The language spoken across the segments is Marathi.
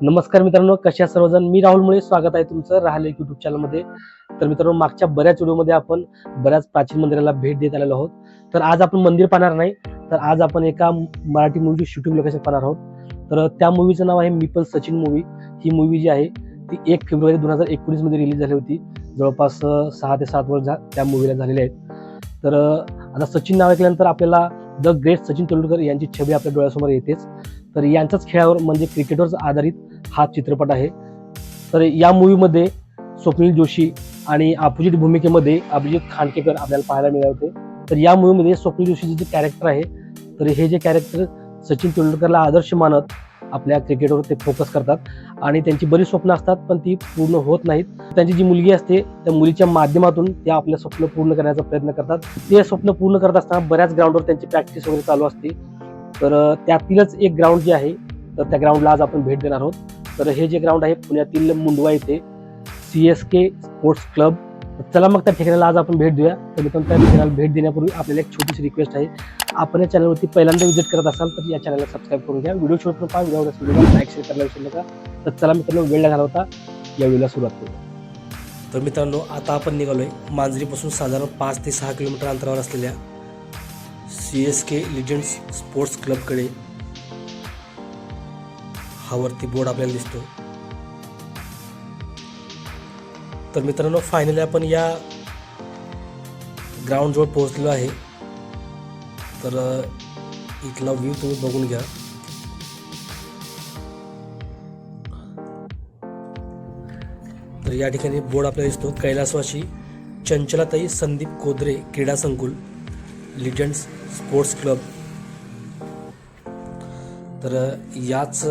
नमस्कार मित्रांनो, कशा आहात सर्वजण. मी राहुल मुळे स्वागत आहे तुमचं राहिले यूट्यूब चॅनलमध्ये. तर मित्रांनो, मागच्या बऱ्याच व्हिडिओमध्ये आपण बऱ्याच प्राचीन मंदिराला भेट देत आलेलो आहोत. तर आज आपण मंदिर पाहणार नाही, तर आज आपण एका मराठी मूवीची शूटिंग लोकेशन पाहणार आहोत. तर त्या मूवीचं नाव आहे मी पण सचिन मूवी. ही मूवी जी आहे ती 1 फेब्रुवारी 2019 मध्ये रिलीज झाली होती. जवळपास 6 ते 7 वर्ष त्या मूवीला झालेले आहेत. तर आता सचिन नाव ऐकल्यानंतर आपल्याला द ग्रेट सचिन तेंडुलकर यांची छबी आपल्या डोळ्यासमोर येतेच. तर यांच्याच खेळावर म्हणजे क्रिकेटवर आधारित हा चित्रपट आहे. तर या मूवीमध्ये स्वप्नील जोशी आणि अपोजिट भूमिकेमध्ये अभिजित खांडकेकर आपल्याला पाहायला मिळाले होते. तर या मूवीमध्ये स्वप्नील जोशीचे जे कॅरेक्टर आहे, तर हे जे कॅरेक्टर सचिन तेंडुलकरला आदर्श मानत आपल्या क्रिकेटवर ते फोकस करतात आणि त्यांची बरीच स्वप्न असतात, पण ती पूर्ण होत नाहीत. त्यांची जी मुलगी असते त्या मुलीच्या माध्यमातून ते आपले स्वप्न पूर्ण करण्याचा प्रयत्न करतात. ते स्वप्न पूर्ण करत असताना बऱ्याच ग्राउंडवर त्यांची प्रॅक्टिस वगैरे चालू असते. तर त्यातीलच एक ग्राउंड जे आहे, तर त्या ग्राउंडला आज आपण भेट देणार आहोत. तर हे जे ग्राउंड आहे पुण्यातील मुंडवा येथे CSK स्पोर्ट्स क्लब. चला मग त्या ठिकाणाला आज आपण भेट देऊया. तर मित्रांनो, त्या ठिकाणाला भेट देण्यापूर्वी आपल्याला एक छोटीशी रिक्वेस्ट आहे. आपण या चॅनलवरती पहिल्यांदा व्हिजिट करत असाल तर या चॅनलला सबस्क्राईब करून घ्या. व्हिडिओ शेवटपर्यंत पहा. व्हिडिओला लाईक शेअर करायला विसरू नका. तर चला मित्रांनो, वेळ न घालवता या व्हिडिओला सुरुवात करू. तर मित्रांनो, आता आपण निघालोय मांजरीपासून साधारण 5 ते 6 किलोमीटर अंतरावर असलेल्या CSK लिजंड्स स्पोर्ट्स क्लबकडे. हा वरती बोर्ड आपल्याला दिसतो. तर मित्रांनो, फायनली आपण या ग्राउंड जवळ पोहोचलेलो आहे. तर इथला व्ह्यू तुम्ही बघून घ्या. तर या ठिकाणी बोर्ड आपल्याला दिसतो, कैलासवासी चंचलाताई संदीप कोदरे क्रीडा संकुल लिजंड्स स्पोर्ट्स क्लब. तर याच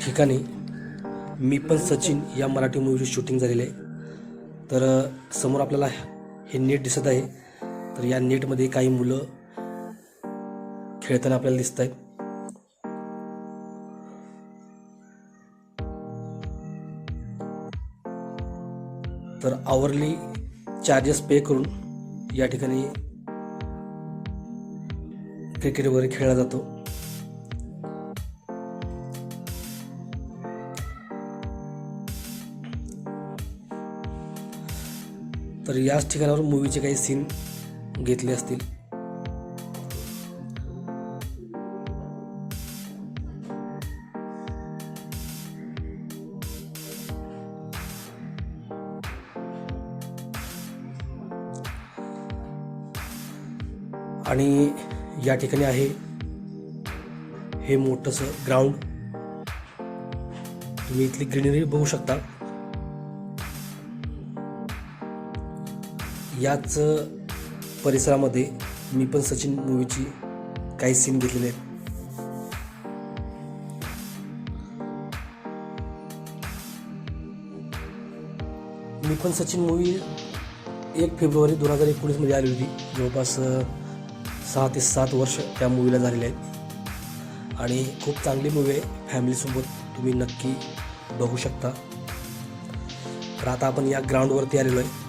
ठिकाणी मी पण सचिन या मराठी मूवीची शूटिंग झालेली आहे. तर समोर आपल्याला हे नेट दिसत आहे. तर या नेटमध्ये काही मुलं खेळताना आपल्याला दिसत आहेत. तर आवरली चार्जेस पे करून या ठिकाणी क्रिकेट वगैरे खेळला जातो. तर याच ठिकाणावर मूवीचे काही सीन घेतले असतील. आणि या ठिकाणी आहे हे मोठंसं ग्राउंड. तुम्ही इथली ग्रीनरी बघू शकता. याच परिसरामध्ये मी पण सचिन मूवीची काही सीन घेतलेले आहेत. मी पण सचिन मूवी 1 फेब्रुवारी 2019 मध्ये आली होती. जवळपास 6 ते 7 वर्ष त्या मूवीला झालेले आहेत आणि खूप चांगली मूवी आहे. फॅमिलीसोबत तुम्ही नक्की बघू शकता. तर आता आपण या ग्राउंडवरती आलेलो आहे.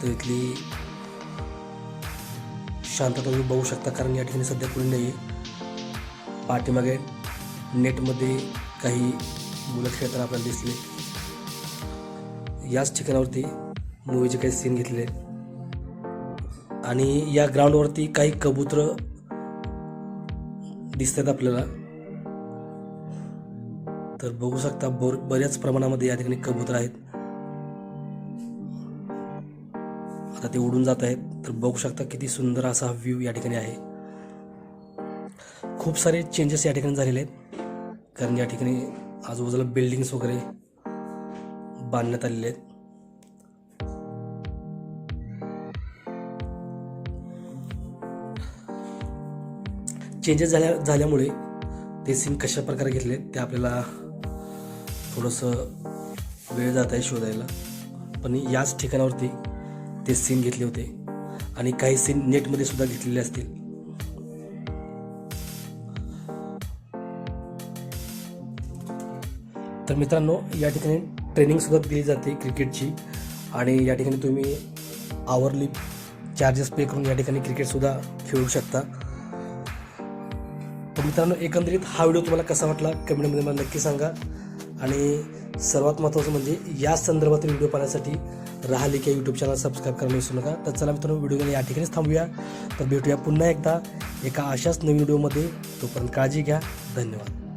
तर इथली शांतता तुम्ही बघू शकता, कारण या ठिकाणी सध्या कोणी नाही आहे. पाठीमागे नेटमध्ये काही मुलं खेळताना आपल्याला दिसले. याच ठिकाणावरती मूवीचे काही सीन घेतलेले आहेत. आणि या ग्राउंडवरती काही कबूतर दिसतात आपल्याला. तर बघू शकता बऱ्याच प्रमाणामध्ये या ठिकाणी कबूतर आहेत. आता ते उडून जात आहेत. तर बघू शकता किती सुंदर असा व्ह्यू या ठिकाणी आहे. खूप सारे चेंजेस या ठिकाणी झालेले आहेत, कारण या ठिकाणी आजूबाजूला बिल्डिंग्स वगैरे बांधण्यात आलेले आहेत. चेंजेस झाल्यामुळे ते सीन कशा प्रकारे घेतले ते आपल्याला थोडंसं वेळ जात आहे शोधायला. पण याच ठिकाणावरती ते सीन घेतले होते आणि काही सीन नेटमध्ये सुद्धा घेतलेले असतील. तर मित्रांनो, या ठिकाणी ट्रेनिंग सुद्धा दिली जाते क्रिकेटची आणि या ठिकाणी तुम्ही आवरली चार्जेस पे करून या ठिकाणी क्रिकेटसुद्धा खेळू शकता. तर मित्रांनो, एकंदरीत हा व्हिडिओ तुम्हाला कसा वाटला कमेंटमध्ये मला नक्की सांगा. आणि सर्वात महत्त्वाचं म्हणजे या संदर्भातील व्हिडिओ पाहण्यासाठी राहलिक या यूट्यूब चॅनल सबस्क्राईब करायला विसरू नका. तर चला मित्रांनो, व्हिडिओ या ठिकाणीच थांबूया. तर भेटूया पुन्हा एकदा एका अशाच नवीन व्हिडिओमध्ये. तोपर्यंत काळजी घ्या. धन्यवाद.